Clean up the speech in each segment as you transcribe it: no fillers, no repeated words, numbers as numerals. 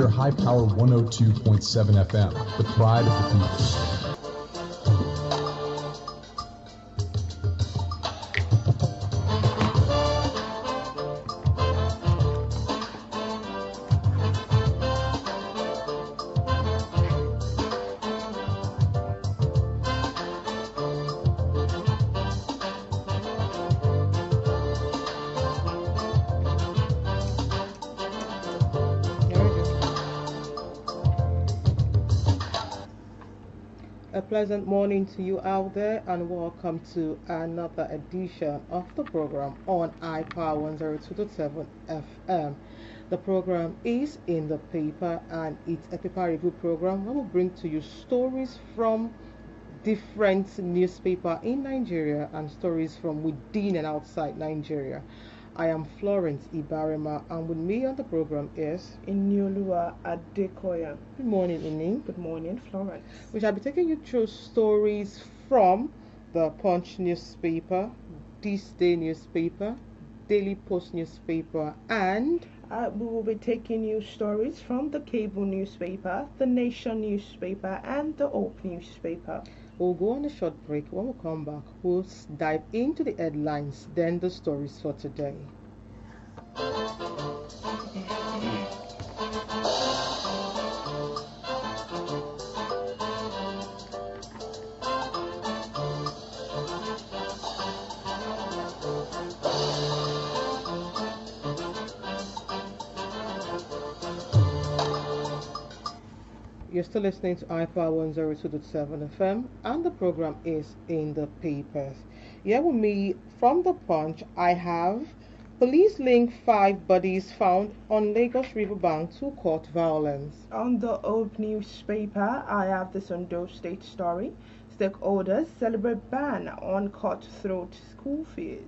hear High Power 102.7 FM, the pride of the people. A pleasant morning to you out there, and welcome to another edition of the program on iPower 102.7 FM. The program is in the paper, and it's a paper review program where we bring to you stories from different newspapers in Nigeria and stories from within and outside Nigeria. I am Florence Ibarema, and with me on the program is INIOLUWA Adekoya. Good morning, Ini. Good morning, Florence. We shall be taking you through stories from the Punch newspaper, This Day newspaper, Daily Post newspaper, and we will be taking you stories from the cable newspaper, the Nation newspaper, and the Hope newspaper. We'll go on a short break. When we come back, we'll dive into the headlines, then the stories for today. You're still listening to iPower 102.7 FM, and the program is in the papers. Here with me from the Punch, I have police link 5 bodies found on Lagos riverbank to court violence. On the Hope newspaper, I have this Ondo State story. Stakeholders celebrate ban on cutthroat school fees.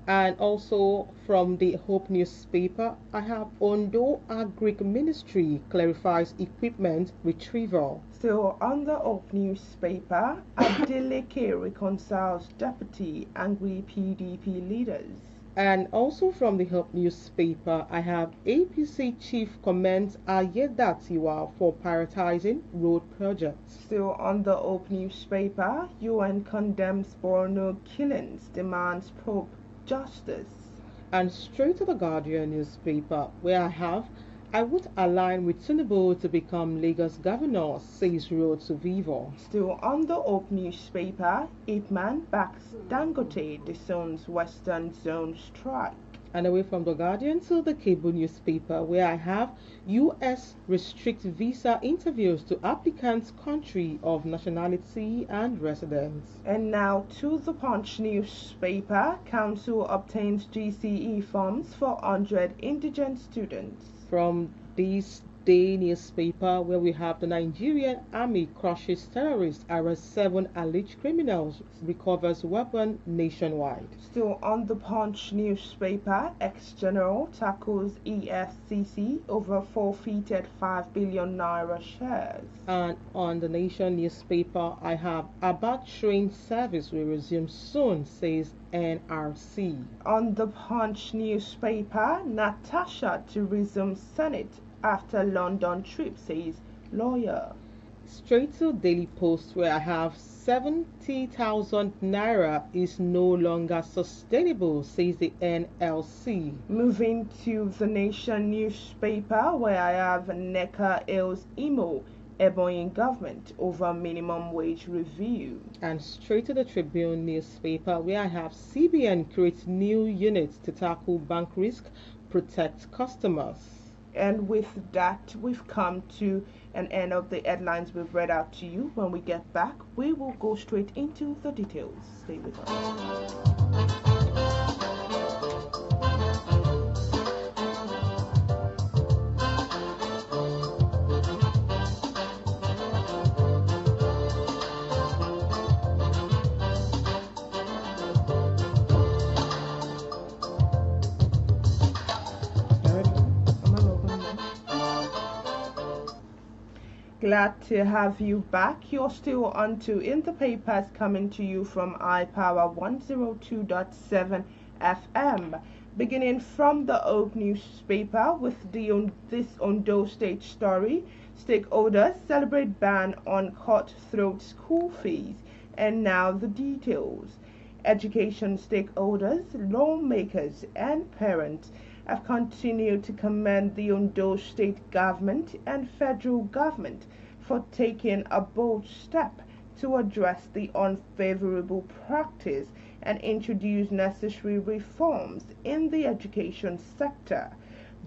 And also from the Hope newspaper, I have Ondo Agric Ministry clarifies equipment retrieval. Still on the Hope newspaper, Adeleke reconciles deputy angry PDP leaders. And also from the Hope newspaper, I have APC chief commends Ayedatiwa for prioritizing road projects. Still on the Hope newspaper, UN condemns Borno killings, demands probe justice. And straight to the Guardian newspaper, where I would align with Tinubu to become Lagos governor, says Road to Vivo. Still on the Hope newspaper, Ipman backs Dangote, disowns Western Zone strike. And away from the Guardian to the cable newspaper, where I have U.S. restrict visa interviews to applicants' country of nationality and residence. And now to the Punch newspaper, Council obtains GCE forms for 100 indigent students. From This Day newspaper, where we have the Nigerian army crushes terrorists, arrests 7 alleged criminals, recovers weapon nationwide. Still on the Punch newspaper, ex-general tackles EFCC over forfeited 5 billion naira shares. And on the Nation newspaper, I have about train service will resume soon, says NRC. On the Punch newspaper, Natasha to resume Senate after London trip, says lawyer. Straight to Daily Post, where I have 70,000 naira is no longer sustainable, says the NLC. Moving to the Nation newspaper, where I have NECA hails Imo, Ebonyi government over minimum wage review. And straight to the Tribune newspaper, where I have CBN creates new units to tackle bank risk, protect customers. And with that, we've come to an end of the headlines we've read out to you. When we get back, we will go straight into the details. Stay with us. Glad to have you back. You're still on to In the Papers, coming to you from iPower 102.7 FM. Beginning from the Oak newspaper with this Ondo State story, stakeholders celebrate ban on cutthroat school fees, and now the details. Education stakeholders, lawmakers, and parents have continued to commend the Ondo State government and federal government for taking a bold step to address the unfavorable practice and introduce necessary reforms in the education sector.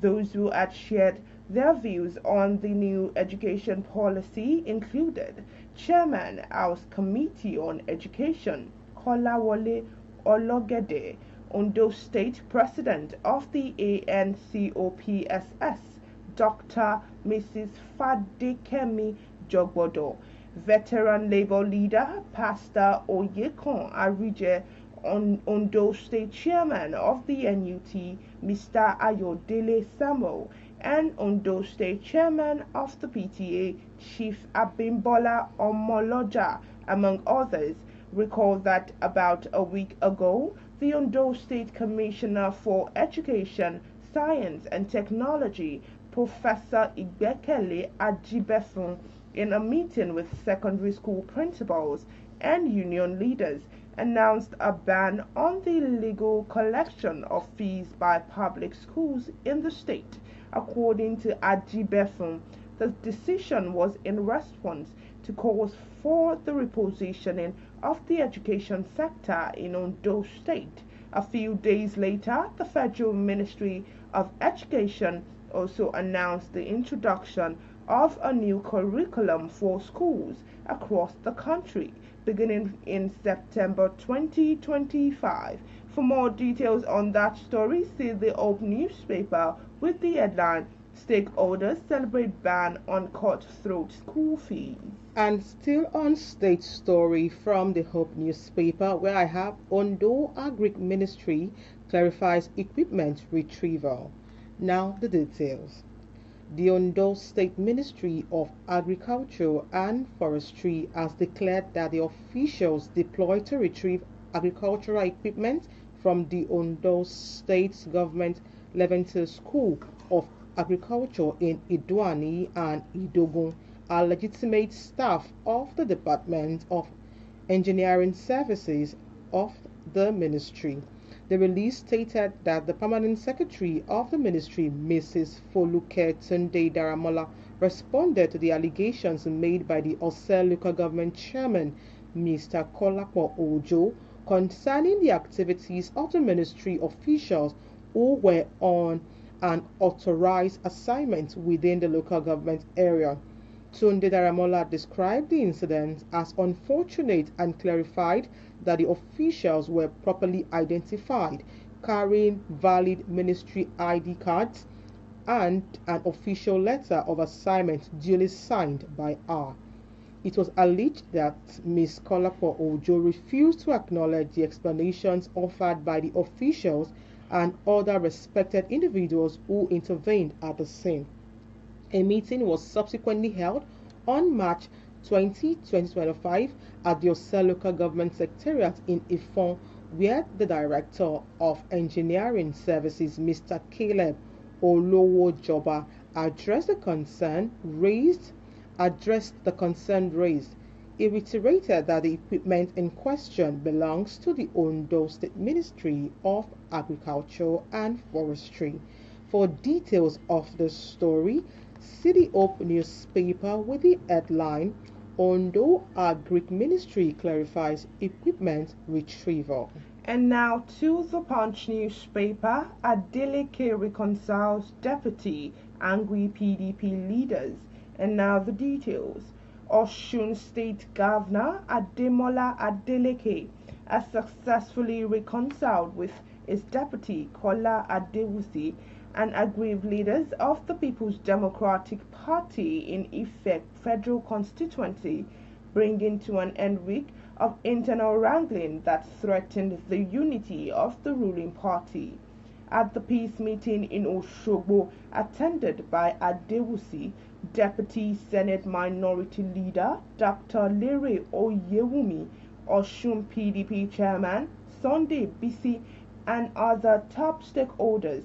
Those who had shared their views on the new education policy included Chairman House Committee on Education, Kolawole Ologede, Ondo State President of the ANCOPSS, Dr. Mrs. Fadekemi Jogbodo, veteran Labour leader Pastor Oyekon Arije, Ondo State Chairman of the NUT, Mr. Ayodele Samuel, and Ondo State Chairman of the PTA, Chief Abimbola Omoloja, among others. Recall that about a week ago, the Ondo State Commissioner for Education, Science and Technology, Professor Igbekele Ajibefun, in a meeting with secondary school principals and union leaders, announced a ban on the illegal collection of fees by public schools in the state. According to Ajibefun, the decision was in response to calls for the repositioning of the education sector in Ondo State. A few days later, the Federal Ministry of Education also announced the introduction of a new curriculum for schools across the country beginning in September 2025. For more details on that story, see the Oak newspaper with the headline, Stakeholders Celebrate Ban on Cutthroat School Fees. And still on state story from the Hope newspaper, where I have Ondo Agric Ministry clarifies equipment retrieval. Now the details. The Ondo State Ministry of Agriculture and Forestry has declared that the officials deployed to retrieve agricultural equipment from the Ondo State Government Leventil School of Agriculture in Idwani and Idogun are legitimate staff of the Department of Engineering Services of the Ministry. The release stated that the Permanent Secretary of the Ministry, Mrs. Foluke Tunde Daramola, responded to the allegations made by the Ose Local Government Chairman, Mr. Kolapo Ojo, concerning the activities of the Ministry officials who were on an authorized assignment within the local government area. Tunde Daramola described the incident as unfortunate and clarified that the officials were properly identified, carrying valid ministry ID cards and an official letter of assignment duly signed by her. It was alleged that Ms. Kolapo Ojo refused to acknowledge the explanations offered by the officials and other respected individuals who intervened at the scene. A meeting was subsequently held on March 20, 2025 at the Ose Local Government Secretariat in Ifon, where the Director of Engineering Services, Mr. Caleb Olowojoba, addressed the concern raised. He reiterated that the equipment in question belongs to the Ondo State Ministry of Agriculture and Forestry. For details of the story, see the Hope newspaper with the headline, Ondo Agric Ministry clarifies equipment retrieval. And now to the Punch newspaper, Adeleke reconciles deputy, angry PDP leaders. And now the details. Osun State Governor Ademola Adeleke has successfully reconciled with his deputy Kola Adewusi and aggrieved leaders of the People's Democratic Party in Ife federal constituency, bringing to an end week of internal wrangling that threatened the unity of the ruling party. At the peace meeting in Osogbo, attended by Adewusi, Deputy Senate Minority Leader Dr. Lere Oyewumi, Osun PDP Chairman Sunday Bisi and other top stakeholders.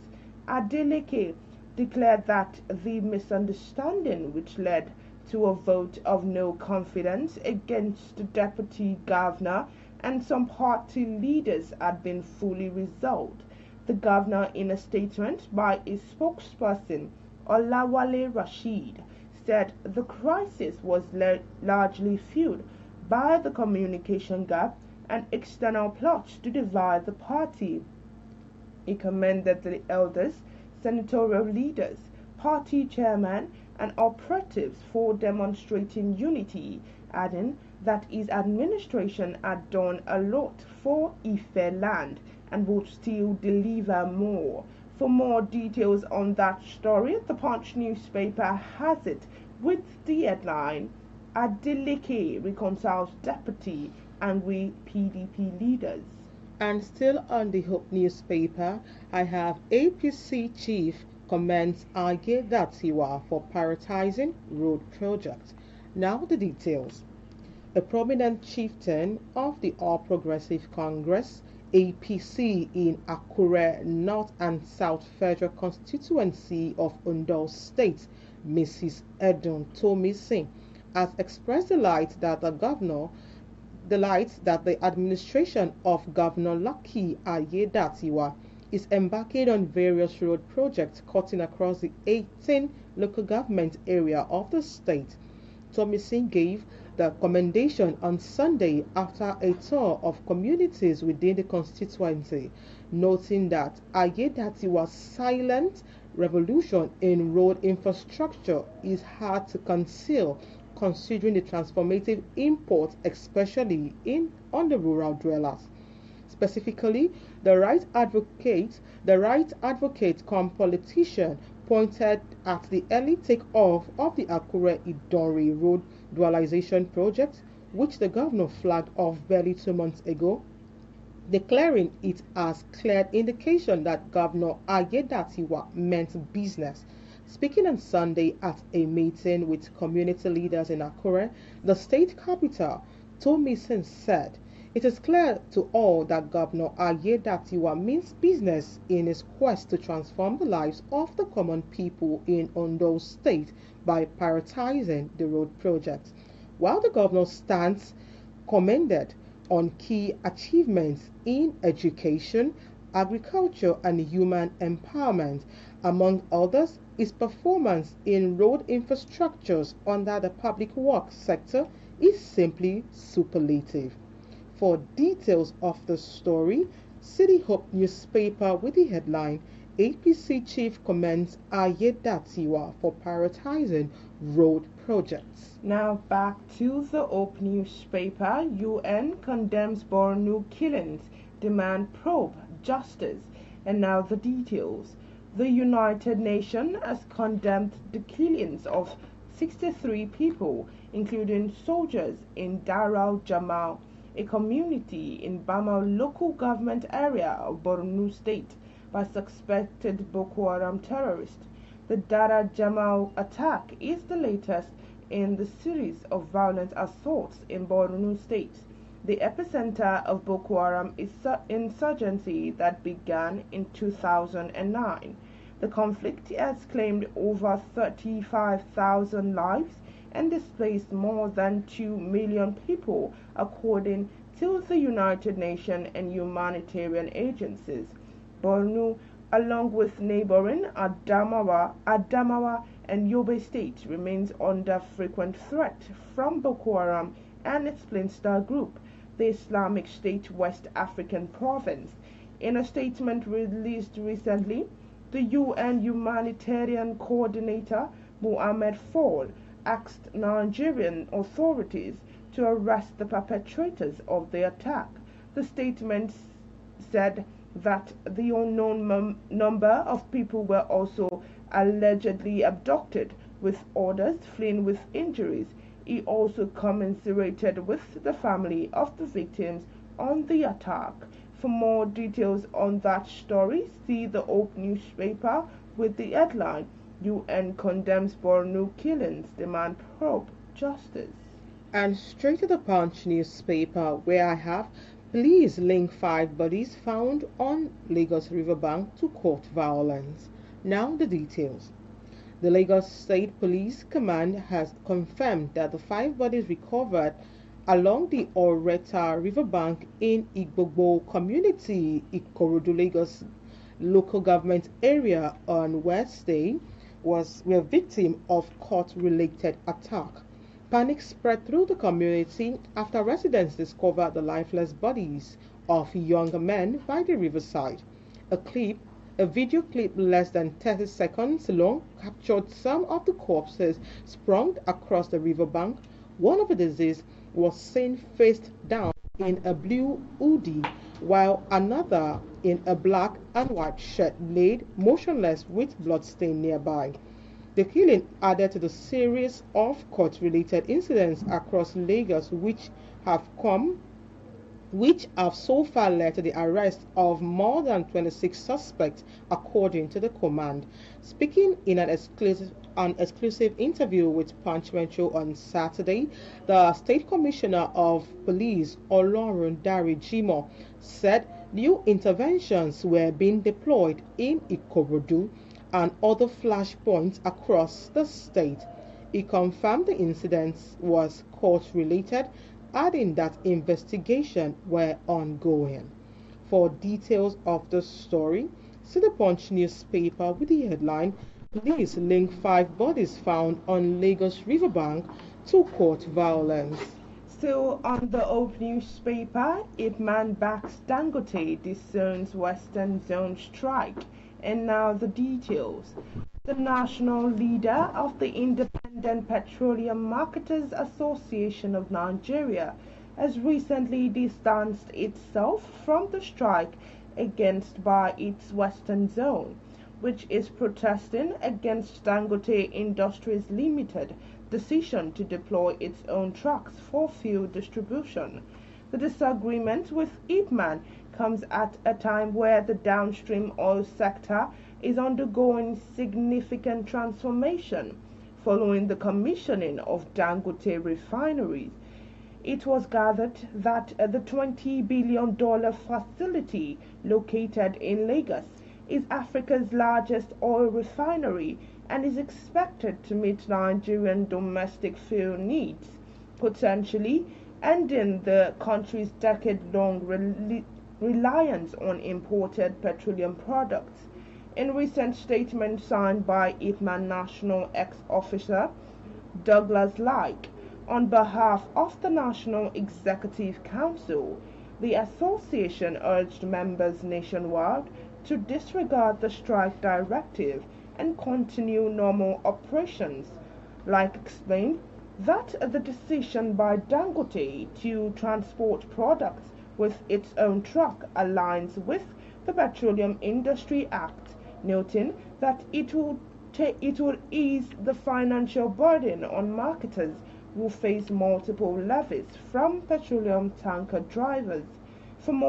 Adeleke declared that the misunderstanding which led to a vote of no confidence against the deputy governor and some party leaders had been fully resolved. The governor, in a statement by his spokesperson, Olawale Rashid, said the crisis was largely fueled by the communication gap and external plots to divide the party. He commended the elders, senatorial leaders, party chairmen, and operatives for demonstrating unity, adding that his administration had done a lot for Ife land and would still deliver more. For more details on that story, the Punch newspaper has it with the headline, Adeleke reconciles deputy angry PDP leaders. And still on the Hope newspaper, I have APC chief commends Aye Datiwa for prioritizing road project. Now the details. A prominent chieftain of the All Progressive Congress APC in Akure North and South Federal Constituency of Ondo State, Mrs. Edun Tomisin, has expressed delight that the administration of Governor Lucky Aiyedatiwa is embarking on various road projects cutting across the 18 local government area of the state. Tomisin gave the commendation on Sunday after a tour of communities within the constituency, noting that Aiyedatiwa's silent revolution in road infrastructure is hard to conceal considering the transformative import, especially on the rural dwellers. Specifically, the right advocate come politician pointed at the early takeoff of the Akure Idori Road dualization project, which the governor flagged off barely 2 months ago, declaring it as clear indication that Governor Aiyedatiwa meant business. Speaking on Sunday at a meeting with community leaders in Akure, the state capital, Tomisin said, "It is clear to all that Governor Aiyedatiwa means business in his quest to transform the lives of the common people in Ondo State by prioritizing the road project." While the governor stands commended on key achievements in education, agriculture, and human empowerment, among others, his performance in road infrastructures under the public works sector is simply superlative. For details of the story, City Hope newspaper with the headline, APC chief commends Aiyedatiwa for prioritizing road projects. Now back to the Hope newspaper. UN condemns Borno killings, demand probe justice. And now the details. The United Nations has condemned the killings of 63 people, including soldiers in Daral Jamal, a community in Bama local government area of Borno State, by suspected Boko Haram terrorists. The Dara Jamal attack is the latest in the series of violent assaults in Borno State, the epicenter of Boko Haram insurgency that began in 2009. The conflict has claimed over 35,000 lives and displaced more than 2 million people, according to the United Nations and humanitarian agencies. Borno, along with neighboring Adamawa and Yobe states, remains under frequent threat from Boko Haram and its splinter group, the Islamic State West African Province. In a statement released recently, the UN humanitarian coordinator, Mohamed Fall, asked Nigerian authorities to arrest the perpetrators of the attack. The statement said that the unknown number of people were also allegedly abducted, with others fleeing with injuries. He also commiserated with the family of the victims on the attack. For more details on that story, see the Hope newspaper with the headline, UN condemns Borno killings, demand probe justice. And straight to the Punch newspaper, where I have Police link 5 bodies found on Lagos riverbank to court violence. Now the details. The Lagos State Police Command has confirmed that the 5 bodies recovered along the Oreta riverbank in Igbogbo community, Ikorodu, Lagos local government area on Wednesday were victim of court-related attack. Panic spread through the community after residents discovered the lifeless bodies of young men by the riverside. A clip, a video clip less than 30 seconds long, captured some of the corpses sprawled across the riverbank. One of the deceased was seen face down in a blue hoodie, while another in a black and white shirt laid motionless with bloodstain nearby. The killing added to the series of court-related incidents across Lagos which have so far led to the arrest of more than 26 suspects, according to the command. Speaking in an exclusive interview with Punch Metro on Saturday, the State Commissioner of Police, Olorun Dari Jimo, said new interventions were being deployed in Ikorodu and other flashpoints across the state. He confirmed the incident was court-related, adding that investigations were ongoing. For details of the story, see the Punch newspaper with the headline, Police link 5 bodies found on Lagos riverbank to court violence. Still on the old newspaper, Ipman backs Dangote discerns Western Zone strike. And now the details. The national leader of the Independent Petroleum Marketers Association of Nigeria has recently distanced itself from the strike against by its Western Zone, which is protesting against Dangote Industries Limited decision to deploy its own trucks for fuel distribution. The disagreement with Ipman comes at a time where the downstream oil sector is undergoing significant transformation following the commissioning of Dangote refineries. It was gathered that the $20 billion facility located in Lagos is Africa's largest oil refinery and is expected to meet Nigerian domestic fuel needs, potentially ending the country's decade-long reliance on imported petroleum products. In recent statement signed by Ipman National ex-officer Douglas Like on behalf of the National Executive Council, the association urged members nationwide to disregard the strike directive and continue normal operations. Like explained that the decision by Dangote to transport products with its own truck aligns with the Petroleum Industry Act, noting that it will ease the financial burden on marketers who face multiple levies from petroleum tanker drivers. For more